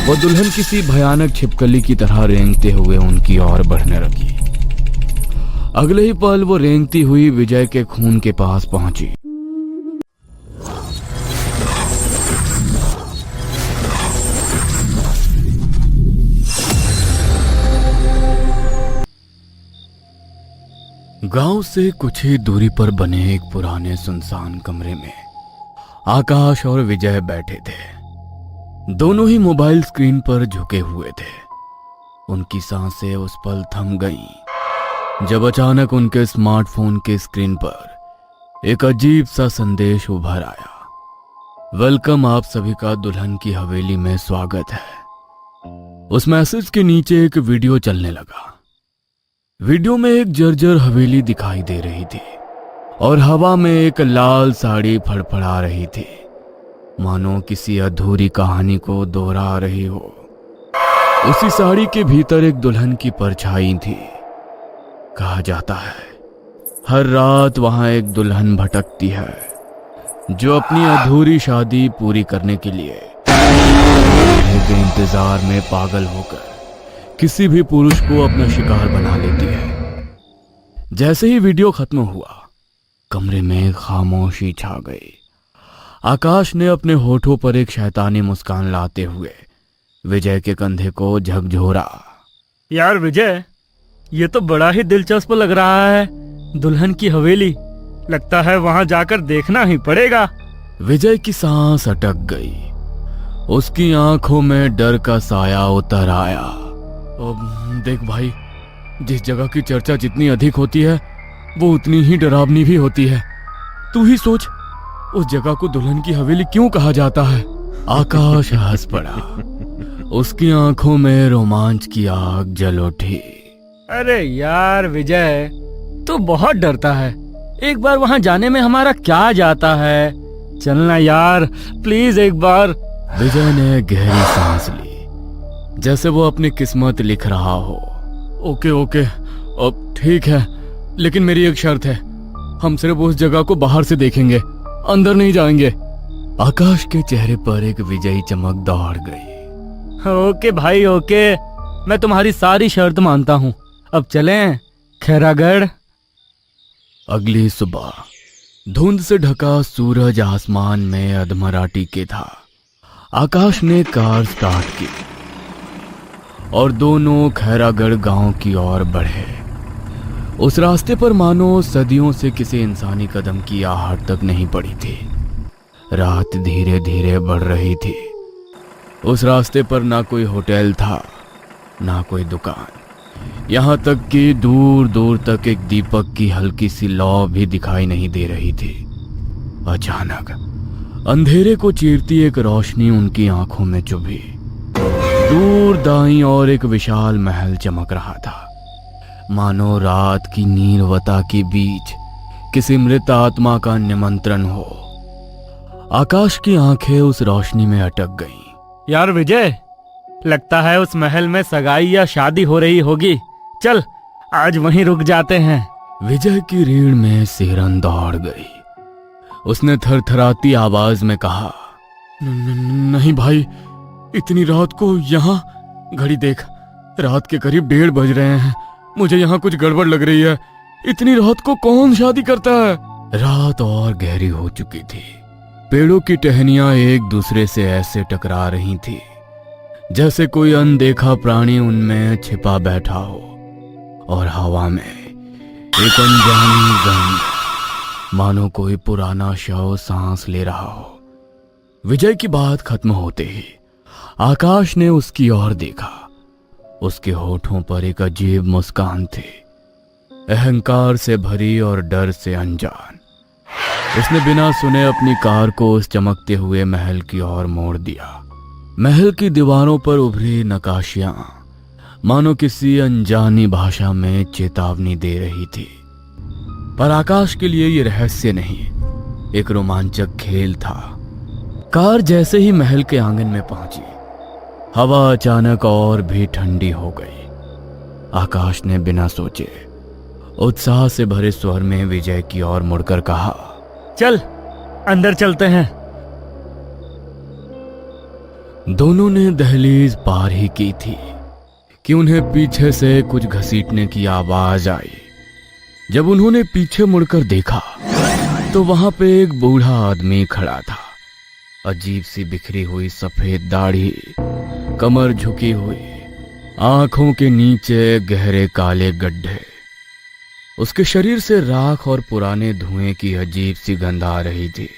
वो दुल्हन किसी भयानक छिपकली की तरह रेंगते हुए उनकी ओर बढ़ने लगी। अगले ही पल वो रेंगती हुई विजय के खून के पास पहुंची। गांव से कुछ ही दूरी पर बने एक पुराने सुनसान कमरे में आकाश और विजय बैठे थे। दोनों ही मोबाइल स्क्रीन पर झुके हुए थे। उनकी सांसें उस पल थम गईं जब अचानक उनके स्मार्टफोन के स्क्रीन पर एक अजीब सा संदेश उभर आया। वेलकम, आप सभी का दुल्हन की हवेली में स्वागत है। उस मैसेज के नीचे एक वीडियो चलने लगा। वीडियो में एक जर्जर हवेली दिखाई दे रही थी और हवा में एक लाल साड़ी फड़फड़ा रही थी, मानो किसी अधूरी कहानी को दोहरा रही हो। उसी साड़ी के भीतर एक दुल्हन की परछाई थी। कहा जाता है हर रात वहां एक दुल्हन भटकती है जो अपनी अधूरी शादी पूरी करने के लिए के इंतजार में पागल होकर किसी भी पुरुष को अपना शिकार बना लेती है। जैसे ही वीडियो खत्म हुआ, कमरे में खामोशी छा गई। आकाश ने अपने होठों पर एक शैतानी मुस्कान लाते हुए विजय के कंधे को झकझोरा। यार विजय, ये तो बड़ा ही दिलचस्प लग रहा है। दुल्हन की हवेली, लगता है वहां जाकर देखना ही पड़ेगा। विजय की सांस अटक गई। उसकी आंखों में डर का साया उतर आया। देख भाई, जिस जगह की चर्चा जितनी अधिक होती है वो उतनी ही डरावनी भी होती है। तू ही सोच, उस जगह को दुल्हन की हवेली क्यों कहा जाता है? आकाश हंस पड़ा। उसकी आंखों में रोमांच की आग जल उठी। अरे यार विजय, तू बहुत डरता है। एक बार वहां जाने में हमारा क्या जाता है? चलना यार, प्लीज एक बार। विजय ने गहरी सांस ली, जैसे वो अपनी किस्मत लिख रहा हो। ओके ओके, अब ठीक है, लेकिन मेरी एक शर्त है। हम सिर्फ उस जगह को बाहर से देखेंगे, अंदर नहीं जाएंगे। आकाश के चेहरे पर एक विजयी चमक दौड़ गई। ओके भाई ओके, मैं तुम्हारी सारी शर्त मानता हूँ। अब चलें खैरागढ़। अगली सुबह धुंध से ढका सूरज आसमान में अधमरा टीके था। आकाश ने कार स्टार्ट की और दोनों खैरागढ़ गांव की ओर बढ़े। उस रास्ते पर मानो सदियों से किसी इंसानी कदम की आहट तक नहीं पड़ी थी। रात धीरे धीरे बढ़ रही थी। उस रास्ते पर ना कोई होटल था, ना कोई दुकान, यहाँ तक कि दूर दूर तक एक दीपक की हल्की सी लौ भी दिखाई नहीं दे रही थी। अचानक अंधेरे को चीरती एक रोशनी उनकी आंखों में चुभी। दूर दाईं ओर एक विशाल महल चमक रहा था, मानो रात की नीरवता के बीच किसी मृत आत्मा का निमंत्रण हो। आकाश की आंखें उस रोशनी में अटक गईं। यार विजय, लगता है उस महल में सगाई या शादी हो रही होगी। चल आज वहीं रुक जाते हैं। विजय की रीढ़ में सिहरन दौड़ गई। उसने थरथराती आवाज में कहा, नहीं भाई, इतनी रात को यहाँ? घड़ी देख, रात के करीब 1:30 बज रहे हैं। मुझे यहाँ कुछ गड़बड़ लग रही है। इतनी रात को कौन शादी करता है? रात और गहरी हो चुकी थी। पेड़ों की टहनियां एक दूसरे से ऐसे टकरा रही थी जैसे कोई अनदेखा प्राणी उनमें छिपा बैठा हो, और हवा में एक अनजानी गंध, मानो कोई पुराना शव सांस ले रहा हो। विजय की बात खत्म होते ही आकाश ने उसकी ओर देखा। उसके होठों पर एक अजीब मुस्कान थी, अहंकार से भरी और डर से अनजान। उसने बिना सुने अपनी कार को उस चमकते हुए महल की ओर मोड़ दिया। महल की दीवारों पर उभरी नक्काशियां मानो किसी अनजानी भाषा में चेतावनी दे रही थी। पर आकाश के लिए ये रहस्य नहीं, एक रोमांचक खेल था। कार जैसे ही महल के आंगन में पहुंची, हवा अचानक और भी ठंडी हो गई। आकाश ने बिना सोचे उत्साह से भरे स्वर में विजय की ओर मुड़कर कहा, चल अंदर चलते हैं। दोनों ने दहलीज पार ही की थी कि उन्हें पीछे से कुछ घसीटने की आवाज आई। जब उन्होंने पीछे मुड़कर देखा तो वहां पे एक बूढ़ा आदमी खड़ा था। अजीब सी बिखरी हुई सफेद दाढ़ी, कमर झुकी हुई, आंखों के नीचे गहरे काले गड्ढे। उसके शरीर से राख और पुराने धुएं की अजीब सी गंध आ रही थी।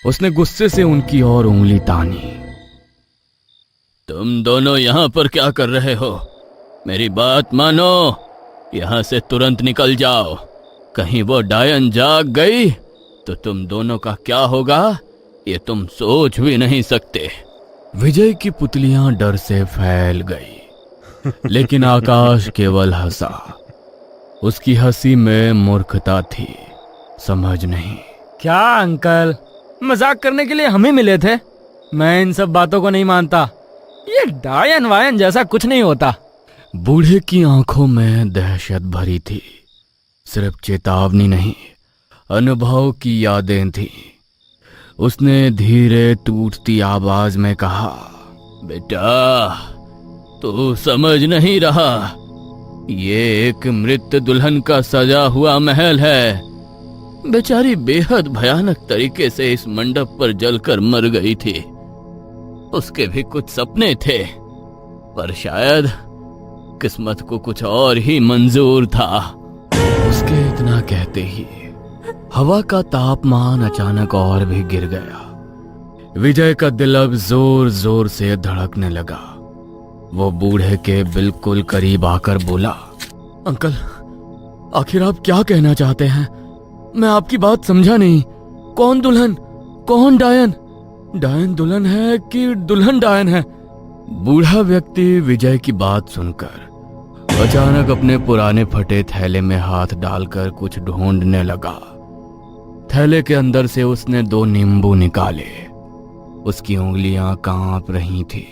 उसने गुस्से से उनकी ओर उंगली तानी। तुम दोनों यहां पर क्या कर रहे हो? मेरी बात मानो, यहां से तुरंत निकल जाओ। कहीं वो डायन जाग गई तो तुम दोनों का क्या होगा ये तुम सोच भी नहीं सकते। विजय की पुतलियां डर से फैल गई, लेकिन आकाश केवल हंसा। उसकी हंसी में मूर्खता थी, समझ नहीं। क्या अंकल, मजाक करने के लिए हम ही मिले थे? मैं इन सब बातों को नहीं मानता। ये डायन वायन जैसा कुछ नहीं होता। बूढ़े की आंखों में दहशत भरी थी। सिर्फ चेतावनी नहीं, अनुभव की यादें थी। उसने धीरे टूटती आवाज में कहा, बेटा तू समझ नहीं रहा, ये एक मृत दुल्हन का सजा हुआ महल है। बेचारी बेहद भयानक तरीके से इस मंडप पर जलकर मर गई थी। उसके भी कुछ सपने थे, पर शायद किस्मत को कुछ और ही मंजूर था। उसके इतना कहते ही हवा का तापमान अचानक और भी गिर गया। विजय का दिल अब जोर जोर से धड़कने लगा। वो बूढ़े के बिल्कुल करीब आकर बोला, अंकल आखिर आप क्या कहना चाहते हैं? मैं आपकी बात समझा नहीं। कौन दुल्हन, कौन डायन? डायन दुल्हन है कि दुल्हन डायन है? बूढ़ा व्यक्ति विजय की बात सुनकर अचानक अपने पुराने फटे थैले में हाथ डालकर कुछ ढूंढने लगा। थैले के अंदर से उसने 2 नींबू निकाले। उसकी उंगलियां कांप रही थी।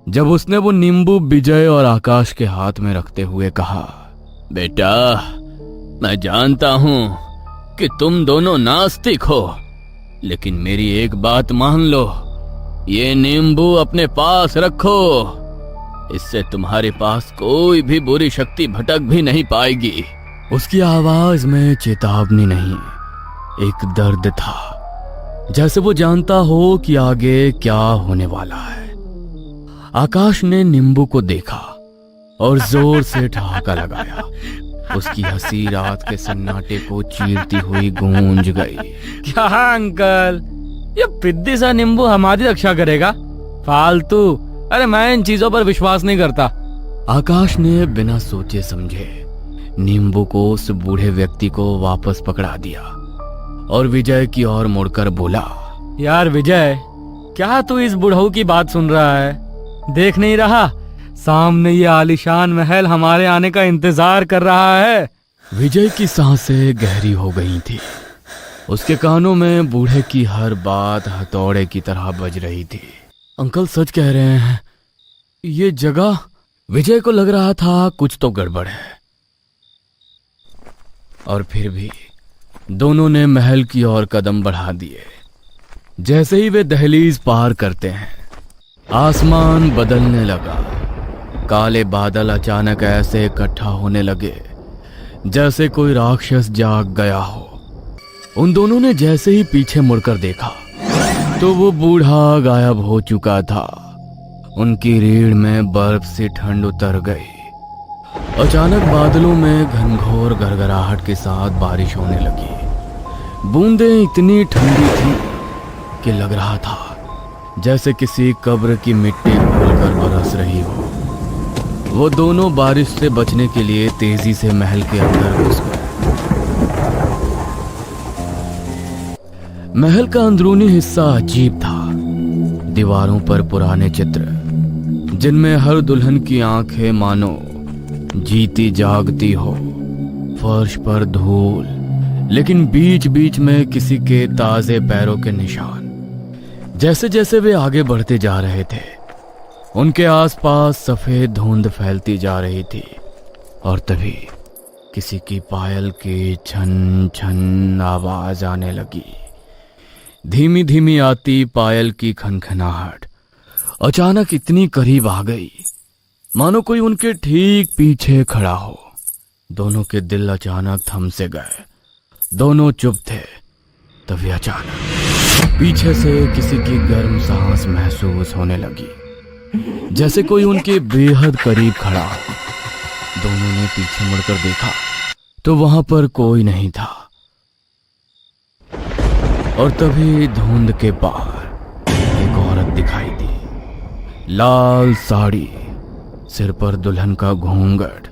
जब उसने वो नींबू विजय और आकाश के हाथ में रखते हुए कहा, बेटा मैं जानता हूं कि तुम दोनों नास्तिक हो, लेकिन मेरी एक बात मान लो, ये नींबू अपने पास रखो। इससे तुम्हारे पास कोई भी बुरी शक्ति भटक भी नहीं पाएगी। उसकी आवाज में चेतावनी नहीं, एक दर्द था, जैसे वो जानता हो कि आगे क्या होने वाला है। आकाश ने नींबू को देखा और जोर से ठहाका लगाया। उसकी हंसी रात के सन्नाटे को चीरती हुई गूंज गई। क्या अंकल, ये पिद्दी सा नींबू हमारी रक्षा करेगा? फालतू, अरे मैं इन चीजों पर विश्वास नहीं करता। आकाश ने बिना सोचे समझे नींबू को उस बूढ़े व्यक्ति को वापस पकड़ा दिया और विजय की ओर मुड़कर बोला, यार विजय, क्या तू इस बुढ़ऊ की बात सुन रहा है? देख नहीं रहा सामने ये आलीशान महल हमारे आने का इंतजार कर रहा है। विजय की सांसें गहरी हो गई थी। उसके कानों में बूढ़े की हर बात हथौड़े की तरह बज रही थी। अंकल सच कह रहे हैं, ये जगह। विजय को लग रहा था कुछ तो गड़बड़ है, और फिर भी दोनों ने महल की ओर कदम बढ़ा दिए। जैसे ही वे दहलीज पार करते हैं, आसमान बदलने लगा। काले बादल अचानक ऐसे इकट्ठा होने लगे जैसे कोई राक्षस जाग गया हो। उन दोनों ने जैसे ही पीछे मुड़कर देखा तो वो बूढ़ा गायब हो चुका था। उनकी रीढ़ में बर्फ से ठंड उतर गई। अचानक बादलों में घनघोर गड़गड़ाहट के साथ बारिश होने लगी। बूंदें इतनी ठंडी थी कि लग रहा था जैसे किसी कब्र की मिट्टी खोलकर बरस रही हो। वो दोनों बारिश से बचने के लिए तेजी से महल के अंदर घुस गए। महल का अंदरूनी हिस्सा अजीब था। दीवारों पर पुराने चित्र, जिनमें हर दुल्हन की आंखें मानो जीती जागती हो। फर्श पर धूल, लेकिन बीच बीच में किसी के ताजे पैरों के निशान। जैसे जैसे वे आगे बढ़ते जा रहे थे, उनके आसपास सफेद धुंध फैलती जा रही थी। और तभी किसी की पायल की छन छन आवाज आने लगी। धीमी धीमी आती पायल की खनखनाहट अचानक इतनी करीब आ गई मानो कोई उनके ठीक पीछे खड़ा हो। दोनों के दिल अचानक थम से गए। दोनों चुप थे। तभी अचानक पीछे से किसी की गर्म सांस महसूस होने लगी, जैसे कोई उनके बेहद करीब खड़ा हो। दोनों ने पीछे मुड़कर देखा तो वहां पर कोई नहीं था। और तभी धुंध के पार एक औरत दिखाई दी। लाल साड़ी, सिर पर दुल्हन का घूंघट,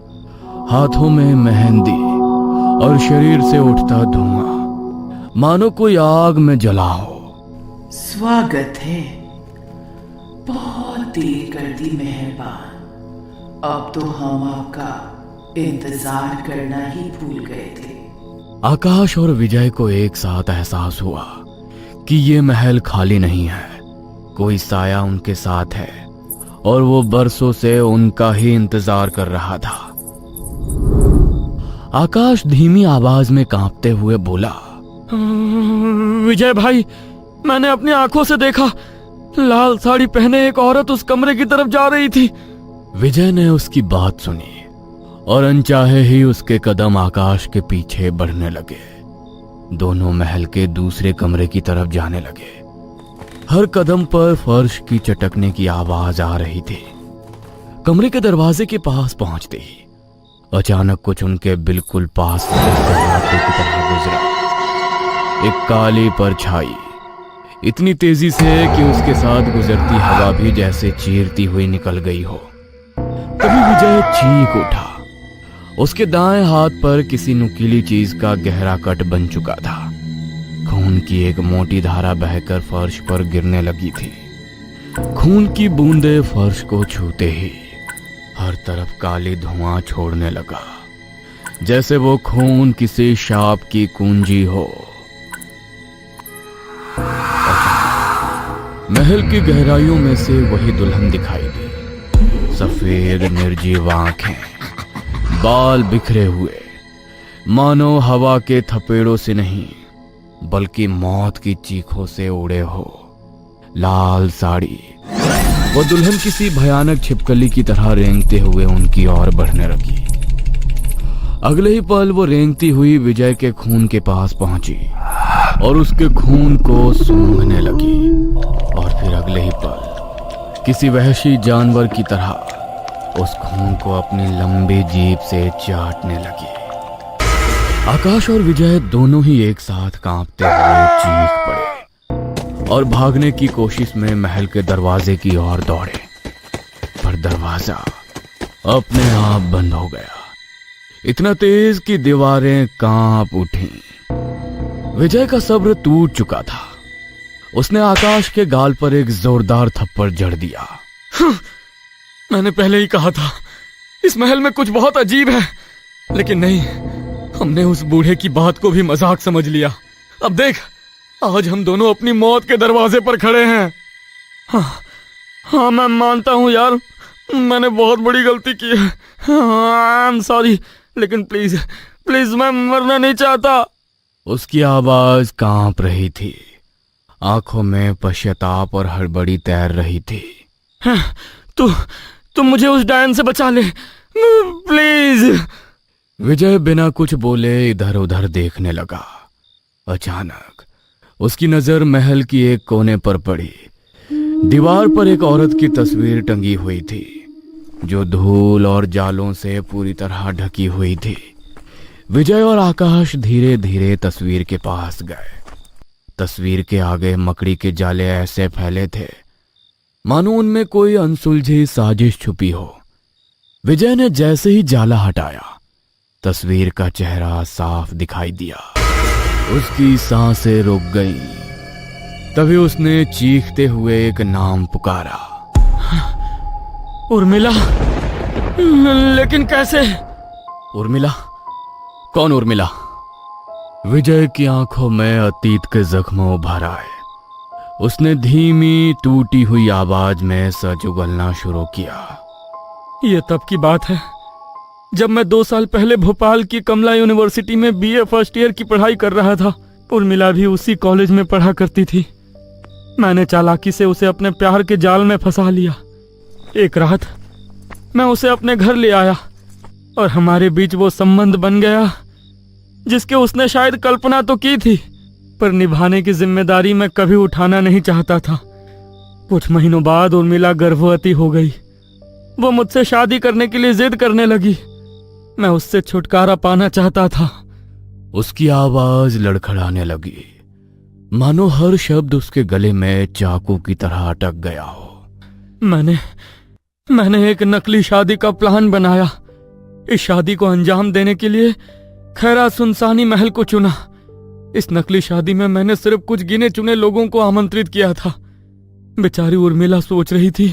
हाथों में मेहंदी और शरीर से उठता धुआं मानो कोई आग में जला हो। स्वागत है। बहुत देर कर दी मेहरबान। अब तो हम आपका इंतजार करना ही भूल गए थे। आकाश और विजय को एक साथ एहसास हुआ कि ये महल खाली नहीं है। कोई साया उनके साथ है और वो बरसों से उनका ही इंतजार कर रहा था। आकाश धीमी आवाज में कांपते हुए बोला, विजय भाई, मैंने अपनी आंखों से देखा, लाल साड़ी पहने एक औरत उस कमरे की तरफ जा रही थी। विजय ने उसकी बात सुनी और अनचाहे ही उसके कदम आकाश के पीछे बढ़ने लगे। दोनों महल के दूसरे कमरे की तरफ जाने लगे। हर कदम पर फर्श की चटकने की आवाज आ रही थी। कमरे के दरवाजे के पास पहुंचते ही अचानक कुछ उनके बिल्कुल पास से कर्राटे की तरह गुजरा। एक काली परछाई इतनी तेजी से कि उसके साथ गुजरती हवा भी जैसे चीरती हुई निकल गई हो। तभी विजय चीख उठा। उसके दाएं हाथ पर किसी नुकीली चीज का गहरा कट बन चुका था। खून की एक मोटी धारा बहकर फर्श पर गिरने लगी थी। खून की बूंदें फर्श को छूते ही हर तरफ काली धुआं छोड़ने लगा, जैसे वो खून किसी शाप की कुंजी हो। महल की गहराइयों में से वही दुल्हन दिखाई दी। सफेद निर्जीव आंखें, बाल बिखरे हुए, मानो हवा के थपेड़ों से नहीं बल्कि मौत की चीखों से उड़े हो। लाल साड़ी, वो दुल्हन किसी भयानक छिपकली की तरह रेंगते हुए उनकी ओर बढ़ने लगी। अगले ही पल वो रेंगती हुई विजय के खून के पास पहुंची और उसके खून को सूंघने लगी। और फिर अगले ही पल किसी वहशी जानवर की तरह उस खून को अपनी लंबी जीभ से चाटने लगी। आकाश और विजय दोनों ही एक साथ कांपते हुए चीख पड़े और भागने की कोशिश में महल के दरवाजे की ओर दौड़े, पर दरवाजा अपने आप बंद हो गया, इतना तेज कि दीवारें कांप उठी। विजय का सब्र टूट चुका था। उसने आकाश के गाल पर एक जोरदार थप्पड़ जड़ दिया। मैंने पहले ही कहा था इस महल में कुछ बहुत अजीब है, लेकिन नहीं, हमने उस बूढ़े की बात को भी मजाक समझ लिया। अब देख, आज हम दोनों अपनी मौत के दरवाजे पर खड़े हैं। हाँ, मैं मानता हूँ यार, मैंने बहुत बड़ी गलती की है। आई एम सॉरी, लेकिन प्लीज प्लीज, मैं मरना नहीं चाहता। उसकी आवाज कांप रही थी, आंखों में पश्चाताप और हड़बड़ी तैर रही थी। तुम मुझे उस डायन से बचा ले, प्लीज। विजय बिना कुछ बोले इधर उधर देखने लगा। अचानक उसकी नजर महल की एक कोने पर पड़ी। दीवार पर एक औरत की तस्वीर टंगी हुई थी, जो धूल और जालों से पूरी तरह ढकी हुई थी। विजय और आकाश धीरे धीरे तस्वीर के पास गए। तस्वीर के आगे मकड़ी के जाले ऐसे फैले थे मानो उनमें कोई अनसुलझी साजिश छुपी हो। विजय ने जैसे ही जाला हटाया, तस्वीर का चेहरा साफ दिखाई दिया। उसकी सांसें रुक गईं। तभी उसने चीखते हुए एक नाम पुकारा, उर्मिला। लेकिन कैसे? उर्मिला? कौन उर्मिला? विजय की आंखों में अतीत के जख्म उभर आए। उसने धीमी टूटी हुई आवाज में सच उगलना शुरू किया। यह तब की बात है जब मैं 2 साल पहले भोपाल की कमला यूनिवर्सिटी में बीए फर्स्ट ईयर की पढ़ाई कर रहा था। उर्मिला भी उसी कॉलेज में पढ़ा करती थी। मैंने चालाकी से उसे अपने प्यार के जाल में फंसा लिया। एक रात मैं उसे अपने घर ले आया और हमारे बीच वो संबंध बन गया जिसके उसने शायद कल्पना तो की थी, पर निभाने की जिम्मेदारी मैं कभी उठाना नहीं चाहता था। कुछ महीनों बाद उर्मिला गर्भवती हो गई। वो मुझसे शादी करने के लिए जिद करने लगी। मैं उससे छुटकारा पाना चाहता था। उसकी आवाज लड़खड़ाने लगी, मानो हर शब्द उसके गले में चाकू की तरह अटक गया हो। मैंने एक नकली शादी का प्लान बनाया। इस शादी को अंजाम देने के लिए खैरा सुनसानी महल को चुना। इस नकली शादी में मैंने सिर्फ कुछ गिने चुने लोगों को आमंत्रित किया था। बेचारी उर्मिला सोच रही थी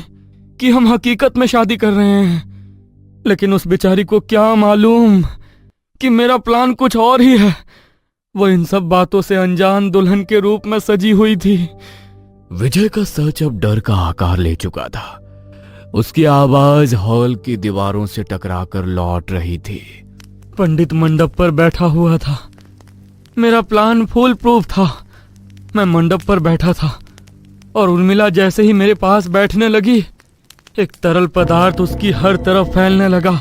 कि हम हकीकत में शादी कर रहे हैं, लेकिन उस बेचारी को क्या मालूम कि मेरा प्लान कुछ और ही है। वो इन सब बातों से अनजान दुल्हन के रूप में सजी हुई थी। विजय का सच अब डर का आकार ले चुका था। उसकी आवाज हॉल की दीवारों से टकराकर लौट रही थी। पंडित मंडप पर बैठा हुआ था। मेरा प्लान फुल प्रूफ था। मैं मंडप पर बैठा था और उर्मिला जैसे ही मेरे पास बैठने लगी, एक तरल पदार्थ उसकी हर तरफ फैलने लगा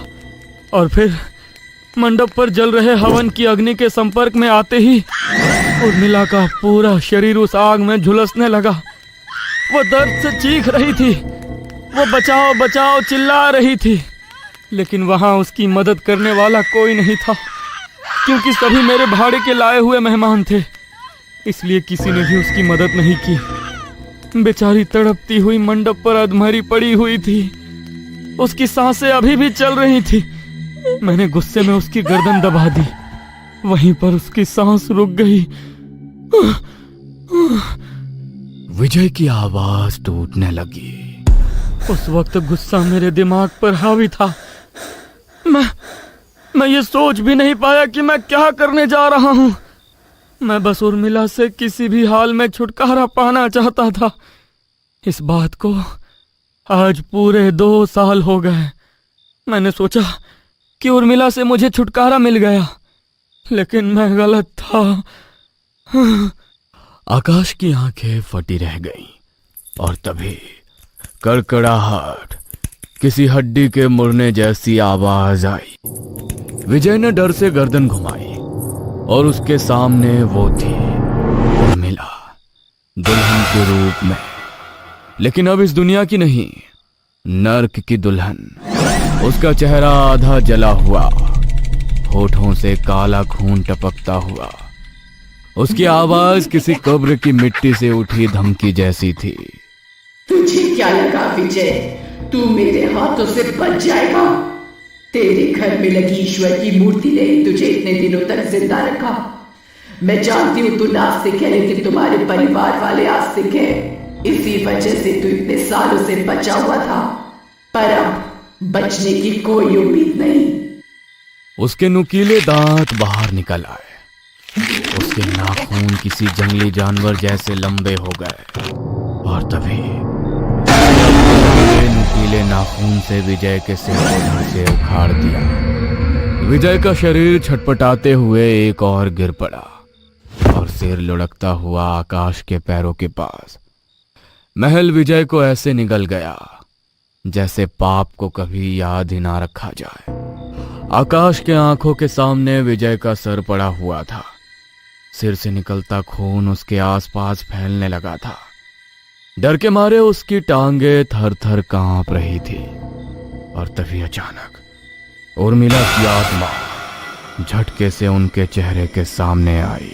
और फिर मंडप पर जल रहे हवन की अग्नि के संपर्क में आते ही उर्मिला का पूरा शरीर उस आग में झुलसने लगा। वो दर्द से चीख रही थी। वो बचाओ बचाओ चिल्ला रही थी, लेकिन वहां उसकी मदद करने वाला कोई नहीं था, क्योंकि सभी मेरे भाड़े के लाए हुए मेहमान थे। इसलिए किसी ने भी उसकी मदद नहीं की। बेचारी तड़पती हुई मंडप पर अधमरी पड़ी हुई थी। उसकी सांसें अभी भी चल रही थी। मैंने गुस्से में उसकी गर्दन दबा दी। वहीं पर उसकी सांस रुक गई। विजय की आवाज टूटने लगी। उस वक्त गुस्सा मेरे दिमाग पर हावी था। मैं ये सोच भी नहीं पाया कि मैं क्या करने जा रहा हूं। मैं बस उर्मिला से किसी भी हाल में छुटकारा पाना चाहता था। इस बात को आज पूरे 2 साल हो गए। मैंने सोचा कि उर्मिला से मुझे छुटकारा मिल गया, लेकिन मैं गलत था। आकाश की आंखें फटी रह गईं और तभी कड़कड़ाहट, किसी हड्डी के मुड़ने जैसी आवाज आई। विजय ने डर से गर्दन घुमाई और उसके सामने वो थी उर्मिला, दुल्हन के रूप में, लेकिन अब इस दुनिया की नहीं, नर्क की दुल्हन। उसका चेहरा आधा जला हुआ, होठों से काला खून टपकता हुआ। उसकी आवाज किसी कब्र की मिट्टी से उठी धमकी जैसी थी। तुझे क्या लगा विजय, तू मेरे हाथों से बच जाएगा? तेरे घर में लगी ईश्वर की मूर्ति ने तुझे इतने दिनों तक जिंदा रखा। मैं जानती हूँ तू नास्तिक है, लेकिन तुम्हारे परिवार वाले आस्तिक हैं। इसी वजह से तू इतने सालों से बचा हुआ था, पर अब बचने की कोई उम्मीद नहीं। उसके नुकीले दांत बाहर निकल आए। उसके नाखून किसी जंगली जानवर जैसे लंबे हो गए और तभी नुकीले नाखून से विजय के सिर को ढांचे उखाड़ दिया। विजय का शरीर छटपटाते हुए एक और गिर पड़ा और सिर लुढ़कता हुआ आकाश के पैरों के पास। महल विजय को ऐसे निगल गया जैसे पाप को कभी याद ही ना रखा जाए। आकाश के आंखों के सामने विजय का सर पड़ा हुआ था। सिर से निकलता खून उसके आसपास फैलने लगा था। डर के मारे उसकी टांगे थर थर कांप रही थी और तभी अचानक उर्मिला की आत्मा झटके से उनके चेहरे के सामने आई।